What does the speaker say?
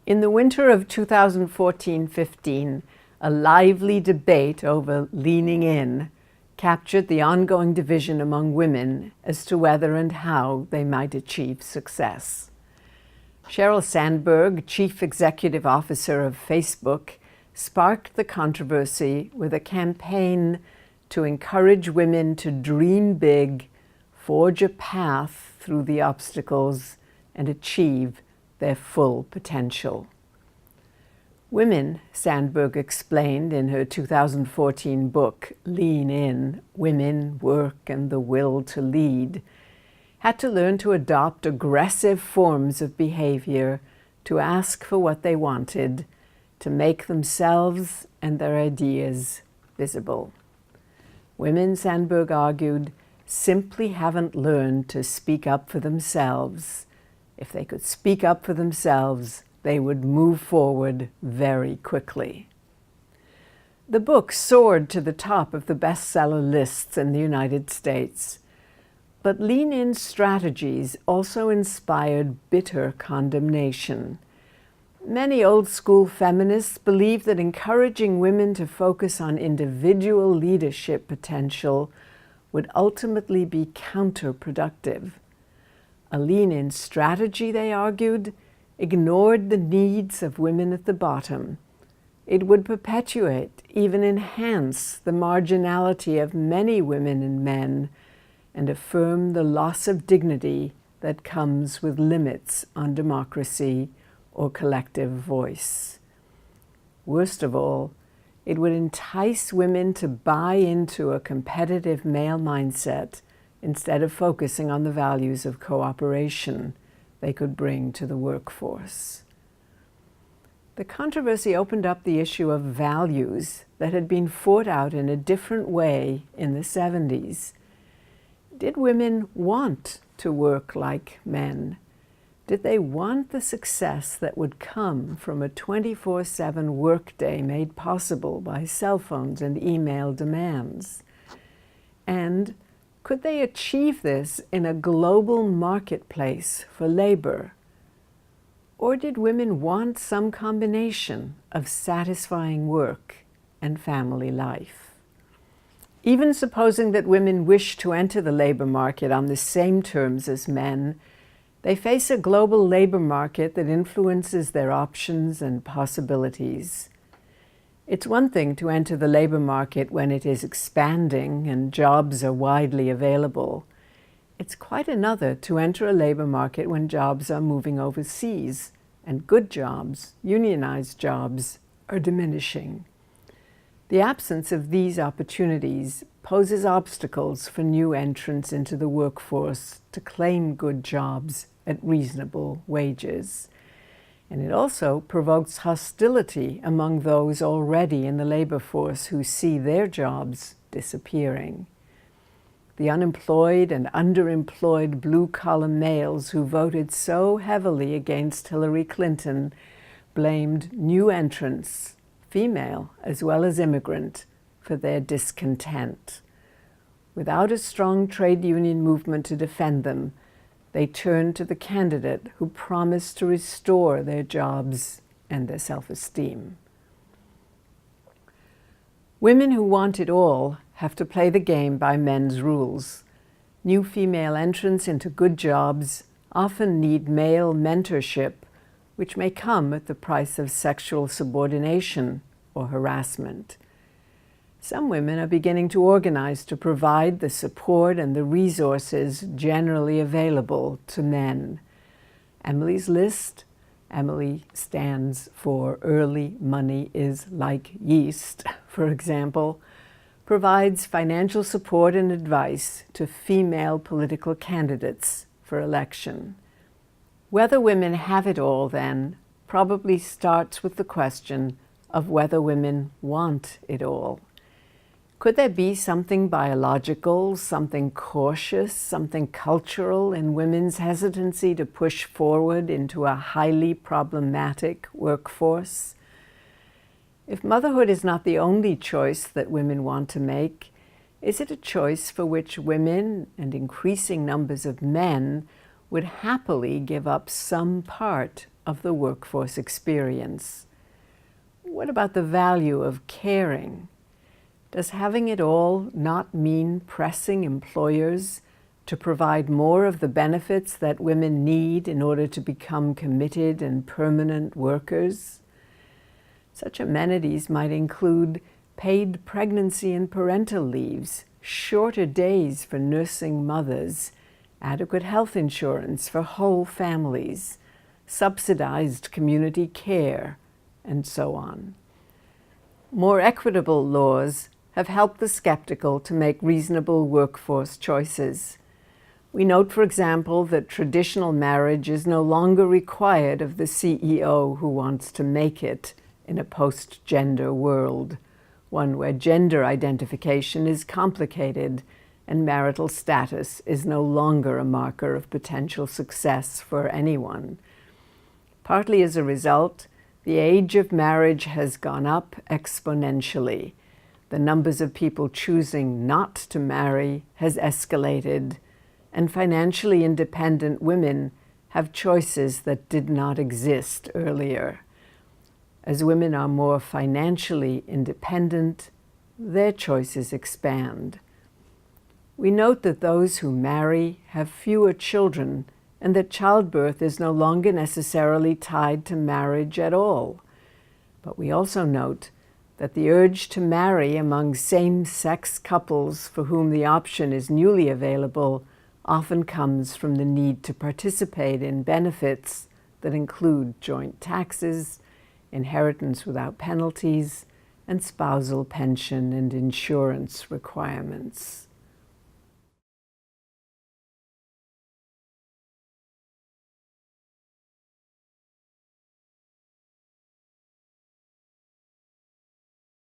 In the winter of 2014-15, a lively debate over leaning in captured the ongoing division among women as to whether and how they might achieve success. Sheryl Sandberg, Chief Executive Officer of Facebook, sparked the controversy with a campaign to encourage women to dream big, forge a path through the obstacles, and achieve their full potential. Women, Sandberg explained in her 2014 book, Lean In: Women, Work, and the Will to Lead, had to learn to adopt aggressive forms of behavior, to ask for what they wanted, to make themselves and their ideas visible. Women, Sandberg argued, simply haven't learned to speak up for themselves. If they could speak up for themselves, they would move forward very quickly. The book soared to the top of the bestseller lists in the United States, but lean-in strategies also inspired bitter condemnation. Many old-school feminists believe that encouraging women to focus on individual leadership potential would ultimately be counterproductive. A lean-in strategy, they argued, ignored the needs of women at the bottom. It would perpetuate, even enhance, the marginality of many women and men and affirm the loss of dignity that comes with limits on democracy or collective voice. Worst of all, it would entice women to buy into a competitive male mindset instead of focusing on the values of cooperation they could bring to the workforce. The controversy opened up the issue of values that had been fought out in a different way in the 70s. Did women want to work like men? Did they want the success that would come from a 24/7 workday made possible by cell phones and email demands? And could they achieve this in a global marketplace for labor? Or did women want some combination of satisfying work and family life? Even supposing that women wish to enter the labor market on the same terms as men, they face a global labor market that influences their options and possibilities. It's one thing to enter the labor market when it is expanding and jobs are widely available. It's quite another to enter a labor market when jobs are moving overseas and good jobs, unionized jobs, are diminishing. The absence of these opportunities poses obstacles for new entrants into the workforce to claim good jobs at reasonable wages. And it also provokes hostility among those already in the labor force who see their jobs disappearing. The unemployed and underemployed blue-collar males who voted so heavily against Hillary Clinton blamed new entrants, female as well as immigrant, for their discontent. Without a strong trade union movement to defend them, they turned to the candidate who promised to restore their jobs and their self-esteem. Women who want it all have to play the game by men's rules. New female entrants into good jobs often need male mentorship, which may come at the price of sexual subordination or harassment. Some women are beginning to organize to provide the support and the resources generally available to men. Emily's List, Emily stands for Early Money is Like Yeast, for example, provides financial support and advice to female political candidates for election. Whether women have it all, then, probably starts with the question of whether women want it all. Could there be something biological, something cautious, something cultural in women's hesitancy to push forward into a highly problematic workforce? If motherhood is not the only choice that women want to make, is it a choice for which women and increasing numbers of men would happily give up some part of the workforce experience. What about the value of caring? Does having it all not mean pressing employers to provide more of the benefits that women need in order to become committed and permanent workers? Such amenities might include paid pregnancy and parental leaves, shorter days for nursing mothers, adequate health insurance for whole families, subsidized community care, and so on. More equitable laws have helped the skeptical to make reasonable workforce choices. We note, for example, that traditional marriage is no longer required of the CEO who wants to make it in a post-gender world, one where gender identification is complicated and marital status is no longer a marker of potential success for anyone. Partly as a result, the age of marriage has gone up exponentially. The numbers of people choosing not to marry has escalated, and financially independent women have choices that did not exist earlier. As women are more financially independent, their choices expand. We note that those who marry have fewer children, and that childbirth is no longer necessarily tied to marriage at all. But we also note that the urge to marry among same-sex couples for whom the option is newly available often comes from the need to participate in benefits that include joint taxes, inheritance without penalties, and spousal pension and insurance requirements.